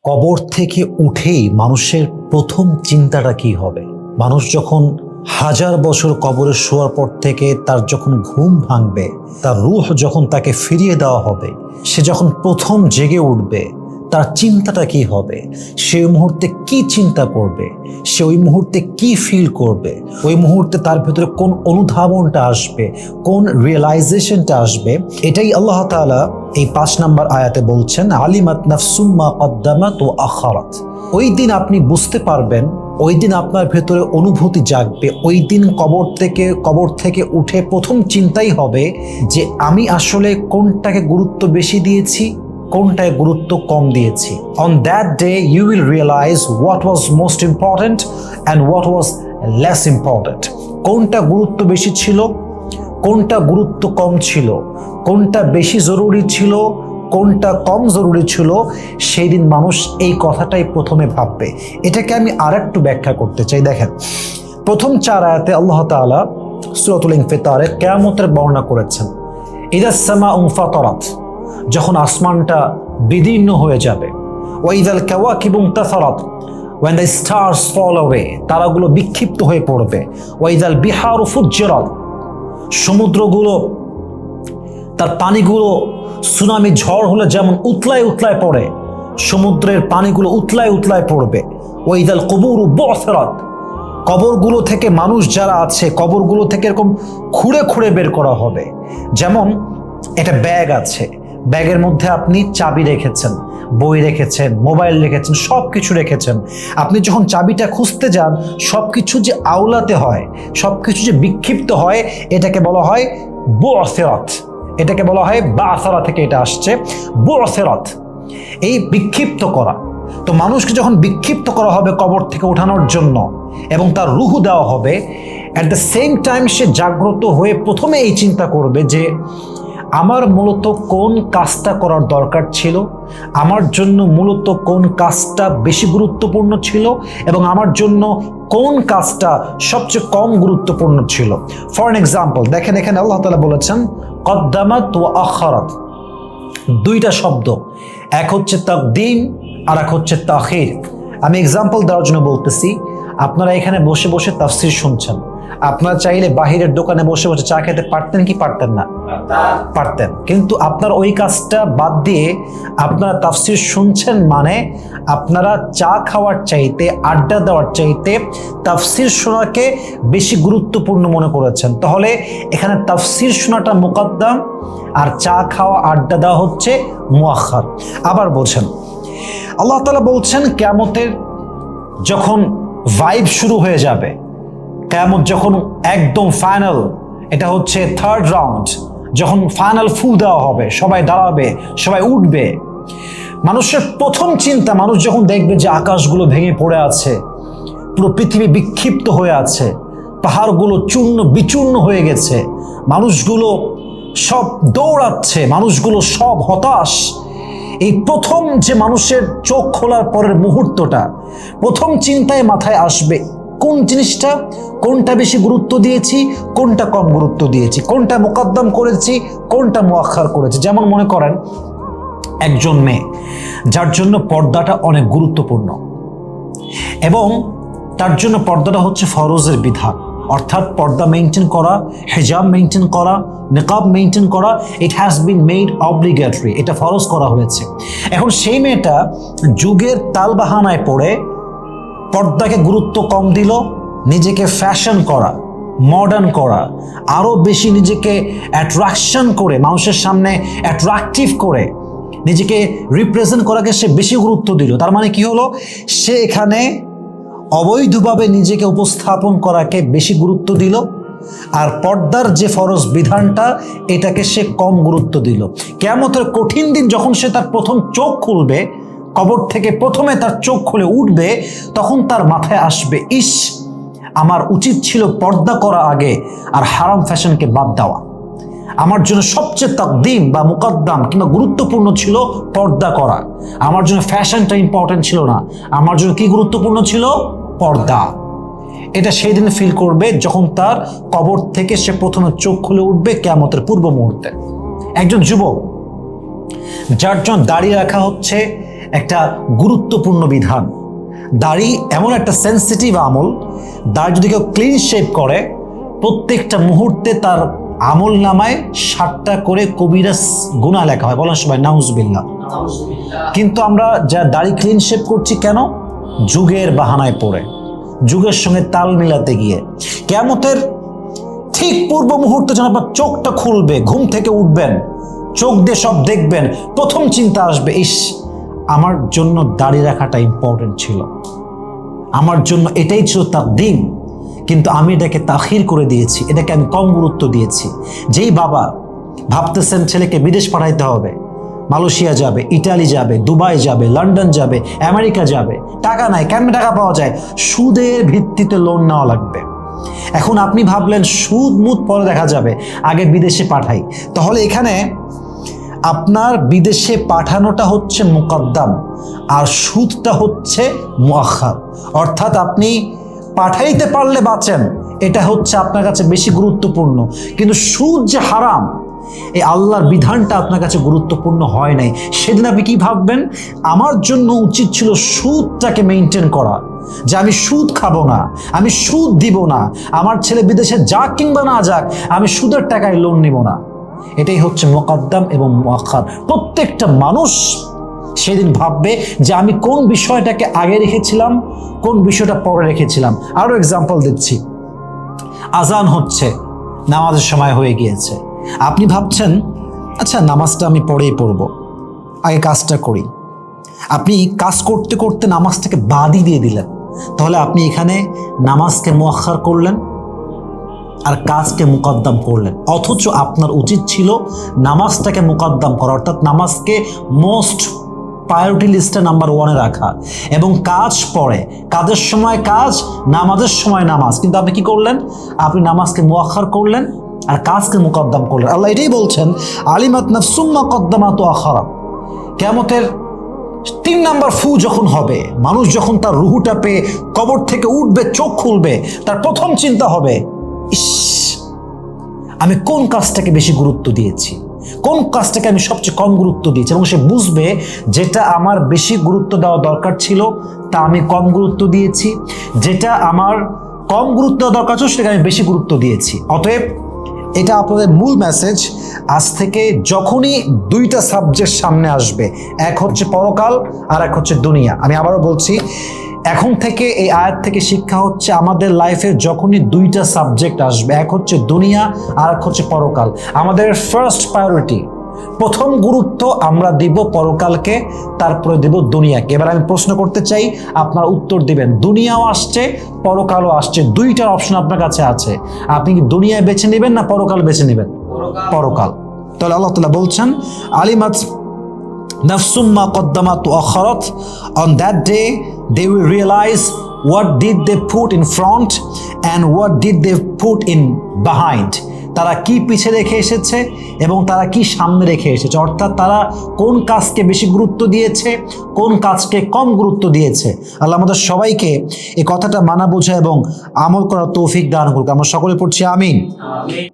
কবর থেকে উঠেই মানুষের প্রথম চিন্তাটা কি হবে? মানুষ যখন হাজার বছর কবরে শোয়ার পর থেকে তার যখন ঘুম ভাঙবে, তার রূহ যখন তাকে ফিরিয়ে দেওয়া হবে, সে যখন প্রথম জেগে উঠবে, তার চিন্তাটা কি হবে? সে ওই মুহূর্তে কি চিন্তা করবে? সে ওই মুহূর্তে কি ফিল করবে? ওই মুহূর্তে তার ভেতরে কোন অনুধাবনটা আসবে, কোন রিয়েলাইজেশনটা আসবে? এটাই আল্লাহ তাআলা এই 5 নম্বর আয়াতে বলছেন, আলিমাত নাফসুম মা কদ্দামাত ওয়া আখারাত। ওই দিন আপনি বুঝতে পারবেন, ওই দিন আপনার ভেতরে অনুভূতি জাগবে, ওই দিন কবর থেকে উঠে প্রথম চিন্তাই হবে যে আমি আসলে কোনটাকে গুরুত্ব বেশি দিয়েছি, কোনটায় গুরুত্ব কম দিয়েছি। On that day you will realise what was most important and what was less important. কোনটা গুরুত্ব বেশি ছিল, কোনটা গুরুত্ব কম ছিল, কোনটা বেশি জরুরি ছিল, কোনটা কম জরুরি ছিল, সেই দিন মানুষ এই কথাটাই প্রথমে ভাববে। এটাকে আমি আরেকটু ব্যাখ্যা করতে চাই। দেখেন, প্রথম 4 আয়াতে আল্লাহ তাআলা সূরাতুল ইনফিতারে কিয়ামতের বর্ণনা করেছেন। ইদাস সামাউ ফাতারাত, যখন আসমানটা বিদীর্ণ হয়ে যাবে। ওয়াইদাল কাওয়াকিবু ইনতাসারাত, when the stars fall away, তারাগুলো বিক্ষিপ্ত হয়ে পড়বে। ওয়াইদাল বিহারু ফুজ্জিরাত, সমুদ্রগুলো তার পানিগুলো সুনামি ঝড় হলে যেমন উতলায় উতলায় পড়ে, সমুদ্রের পানিগুলো উতলায় উতলায় পড়বে। ওয়াইদাল কুবুরু বু'থিরাত, কবরগুলো থেকে মানুষ যারা আছে, কবরগুলো থেকে এরকম খুঁড়ে খুঁড়ে বের করা হবে। যেমন একটা ব্যাগ আছে, ব্যাগের মধ্যে আপনি চাবি রেখেছেন, বই রেখেছেন, মোবাইল রেখেছেন, সব কিছু রেখেছেন। আপনি যখন চাবিটা খুঁজতে যান, সব কিছু যে আওলাতে হয়, সব কিছু যে বিক্ষিপ্ত হয়, এটাকে বলা হয় বু'থিরাত। এটাকে বলা হয় বা'সারা থেকে এটা আসছে, বু'থিরাত, এই বিক্ষিপ্ত করা। তো মানুষকে যখন বিক্ষিপ্ত করা হবে কবর থেকে ওঠানোর জন্য এবং তার রূহ দেওয়া হবে, অ্যাট দ্য সেম টাইম সে জাগ্রত হয়ে প্রথমে এই চিন্তা করবে যে আমার মূলত কোন কাজটা করার দরকার ছিল, আমার জন্য মূলত কোন কাজটা বেশি গুরুত্বপূর্ণ ছিল এবং আমার জন্য কোন কাজটা সবচেয়ে কম গুরুত্বপূর্ণ ছিল। ফর এন এক্সাম্পল, দেখেন এখানে আল্লাহ তাআলা বলেছেন কদ্দামাত ওয়া আখারাত, দুইটা শব্দ, এক হচ্ছে তাকদিম আর এক হচ্ছে তাখির। আমি এক্সাম্পল দেওয়ার জন্য বলতেছি, আপনারা এখানে বসে বসে তাফসীর শুনছেন, আপনারা চাইলে বাহিরের দোকানে বসে বসে চা খেতে পারতেন কি পারতেন না? পারতেন। কিন্তু আপনার ওই কাজটা বাদ দিয়ে আপনারা তাফসীর শুনছেন, মানে আপনারা চা খাওয়ার চাইতে, আড্ডা দেওয়ার চাইতে তাফসীর শোনাকে বেশি গুরুত্বপূর্ণ মনে করেছেন। তাহলে এখানে তাফসীর শোনাটা মুকদ্দাম আর চা খাওয়া, আড্ডা দেওয়া হচ্ছে মুআখার। আবার বলছেন আল্লাহ তাআলা বলছেন কিয়ামতের যখন ভাইব শুরু হয়ে যাবে, কিয়ামত যখন একদম ফাইনাল, এটা হচ্ছে 3rd রাউন্ড, যখন ফাইনাল ফু দেওয়া হবে, সবাই দাঁড়াবে, সবাই উঠবে, মানুষের প্রথম চিন্তা, মানুষ যখন দেখবে যে আকাশগুলো ভেঙে পড়ে আছে, পুরো পৃথিবী বিক্ষিপ্ত হয়ে আছে, পাহাড়গুলো চূর্ণ বিচূর্ণ হয়ে গেছে, মানুষগুলো সব দৌড়াচ্ছে, মানুষগুলো সব হতাশ, এই প্রথম যে মানুষের চোখ খোলার পরের মুহূর্তটা, প্রথম চিন্তায় মাথায় আসবে কোন জিনিসটা, কোনটা বেশি গুরুত্ব দিয়েছি, কোনটা কম গুরুত্ব দিয়েছি, কোনটা মুকদ্দম করেছি, কোনটা মুআখার করেছি। যেমন মনে করেন একজন মেয়ে যার জন্য পর্দাটা অনেক গুরুত্বপূর্ণ এবং তার জন্য পর্দাটা হচ্ছে ফরজের বিধান, অর্থাৎ পর্দা মেইনটেইন করা, হিজাব মেইনটেইন করা, নিকাব মেইনটেইন করা, it has been made obligatory, এটা ফরজ করা হয়েছে। এখন সেই মেয়েটা যুগের তালবাহানায় পড়ে পর্দাকে গুরুত্ব কম দিল, নিজেকে ফ্যাশন করা, মডার্ন করা, আরও বেশি নিজেকে অ্যাট্রাকশন করে, মানুষের সামনে অ্যাট্রাকটিভ করে নিজেকে রিপ্রেজেন্ট করাকে সে বেশি গুরুত্ব দিল। তার মানে কি হলো, সে এখানে অবৈধভাবে নিজেকে উপস্থাপন করাকে বেশি গুরুত্ব দিল, আর পর্দার যে ফরজ বিধানটা, এটাকে সে কম গুরুত্ব দিল। কিয়ামতের কঠিন দিন যখন সে তার প্রথম চোখ খুলবে, কবর থেকে প্রথমে তার চোখ খুলে উঠবে, তখন তার মাথায় আসবে, ইস, আমার উচিত ছিল পর্দা করা আগে আর হারাম ফ্যাশনকে বাদ দেওয়া। আমার জন্য সবচেয়ে তাকদিম বা মুকদ্দাম কিংবা গুরুত্বপূর্ণ ছিল পর্দা করা, আমার জন্য ফ্যাশনটা ইম্পর্টেন্ট ছিল না, আমার জন্য কি গুরুত্বপূর্ণ ছিল? পর্দা। এটা সেই দিন ফিল করবে যখন তার কবর থেকে সে প্রথমে চোখ খুলে উঠবে কিয়ামতের পূর্ব মুহূর্তে। একজন যুবক যার জন্য দাড়ি রাখা হচ্ছে একটা গুরুত্বপূর্ণ বিধান। দাড়ি এমন একটা সেন্সিটিভ আমল, দাড়ি যদি কেউ ক্লিন শেভ করে প্রত্যেকটা মুহূর্তে তার আমল নামায় 7টা করে কবিরাস গুনাহ লেখা হয়। বলেন সবাই নাউজুবিল্লাহ। কিন্তু আমরা যা দাড়ি ক্লিন শেভ করছি কেন? যুগের বাহানায় পড়ে, যুগের সঙ্গে তাল মিলাতে গিয়ে। কিয়ামতের ঠিক পূর্ব মুহূর্তে যখন আপনার চোখটা খুলবে, ঘুম থেকে উঠবেন, চোখ দিয়ে সব দেখবেন, প্রথম চিন্তা আসবে, ইস, আমার জন্য দাড়ি রাখাটা ইম্পর্টেন্ট ছিল, আমার জন্য এটাই ছিল তাকদীম, কিন্তু আমি এটাকে তাখির করে দিয়েছি, এটাকে আমি কম গুরুত্ব দিয়েছি। যেই বাবা ভাবতেছেন ছেলেকে বিদেশ পাঠাইতে হবে, মালয়েশিয়া যাবে, ইটালি যাবে, দুবাই যাবে, লন্ডন যাবে, আমেরিকা যাবে, টাকা নাই, কেমনে টাকা পাওয়া যায়? সুদের ভিত্তিতে লোন নেওয়া লাগবে। এখন আপনি ভাবলেন সুদ মুদ পরে দেখা যাবে, আগে বিদেশে পাঠাই। তাহলে এখানে আপনার বিদেশে পাঠানোটা হচ্ছে মুকদ্দাম আর সুদটা হচ্ছে মুআখার। অর্থাৎ আপনি পাঠাইতে পারলে বাঁচেন, এটা হচ্ছে আপনার কাছে বেশি গুরুত্বপূর্ণ। কিন্তু সুদ যে হারাম, এই আল্লাহর বিধানটা আপনার কাছে গুরুত্বপূর্ণ হয় নাই। সেদিন আপনি কি ভাববেন? আমার জন্য উচিত ছিল সুদটাকে মেনটেন করা, যে আমি সুদ খাবো না, আমি সুদ দিব না, আমার ছেলে বিদেশে যাক কিংবা না যাক, আমি সুদের টাকায় লোন নিব না। এটাই হচ্ছে মুকদ্দাম এবং মুআখার। প্রত্যেকটা মানুষ সেদিন ভাববে যে আমি কোন বিষয়টাকে আগে রেখেছিলাম, কোন বিষয়টা পরে রেখেছিলাম। আরো এক্সাম্পল দিচ্ছি। আজান হচ্ছে, নামাজের সময় হয়ে গিয়েছে, আপনি ভাবছেন আচ্ছা নামাজটা আমি পরেই পড়ব, আগে কাজটা করি। আপনি কাজ করতে করতে নামাজটাকে বাদই দিয়ে দিলেন, তাহলে আপনি এখানে নামাজকে মুআখার করলেন আর কাজকে মুকদ্দাম করলেন। অথচ আপনার উচিত ছিল নামাজটাকে মুকদ্দাম করা, অর্থাৎ নামাজকে মোস্ট প্রায়োরিটি লিস্টে নাম্বার 1-এ রাখা, এবং কাজ পরে, কাজের সময় কাজ, নামাজের সময় নামাজ। কিন্তু আপনি কি করলেন? আপনি নামাজকে মুআখার করলেন আর কাজকে মুকদ্দাম করলেন। আল্লাহ এটাই বলছেন, আলিমাত নাফসুম মা কদ্দামাত ওয়া আখারাত। কিয়ামতের 3 নাম্বার ফু যখন হবে, মানুষ যখন তার রুহুটা পেয়ে কবর থেকে উঠবে, চোখ খুলবে, তার প্রথম চিন্তা হবে, ইস, আমি কোন কাজটাকে বেশি গুরুত্ব দিয়েছি, কোন কাজটাকে আমি সবচেয়ে কম গুরুত্ব দিয়েছি। এবং সে বুঝবে যেটা আমার বেশি গুরুত্ব দেওয়া দরকার ছিল তা আমি কম গুরুত্ব দিয়েছি, যেটা আমার কম গুরুত্ব দেওয়া দরকার ছিল সেটাকে আমি বেশি গুরুত্ব দিয়েছি। অতএব এটা আপনাদের মূল মেসেজ। আজ থেকে যখনই 2টা সাবজেক্ট সামনে আসবে, এক হচ্ছে পরকাল আর এক হচ্ছে দুনিয়া, আমি আবারও বলছি, এখন থেকে এই আয়াত থেকে শিক্ষা হচ্ছে আমাদের লাইফে যখনই 2টা সাবজেক্ট আসবে, এক হচ্ছে দুনিয়া আর এক হচ্ছে পরকাল, আমাদের ফার্স্ট প্রায়োরিটি, প্রথম গুরুত্ব আমরা দিব পরকালকে, তারপরে দেব দুনিয়াকে। এবার আমি প্রশ্ন করতে চাই, আপনার উত্তর দিবেন। দুনিয়াও আসছে, পরকালও আসছে, 2টার অপশন আপনার কাছে আছে। আপনি কি দুনিয়া বেছে নেবেন না পরকাল বেছে নেবেন? পরকাল। তাহলে আল্লাহ তাআলা বলছেন, আলিমাত নাফসুম মা কদ্দামাত ওয়া আখারাত, on that day they will realize what did they put in front and what did they put in behind. তারা কি পিছে রেখে এসেছে এবং তারা কি সামনে রেখে এসেছে, অর্থাৎ তারা কোন কাজকে বেশি গুরুত্ব দিয়েছে, কোন কাজকে কম গুরুত্ব দিয়েছে। আল্লাহ আমাদের সবাইকে এই কথাটা মানা বোঝা এবং আমল করার তৌফিক দান করুক। আমরা সকলে পড়ছি আমিন।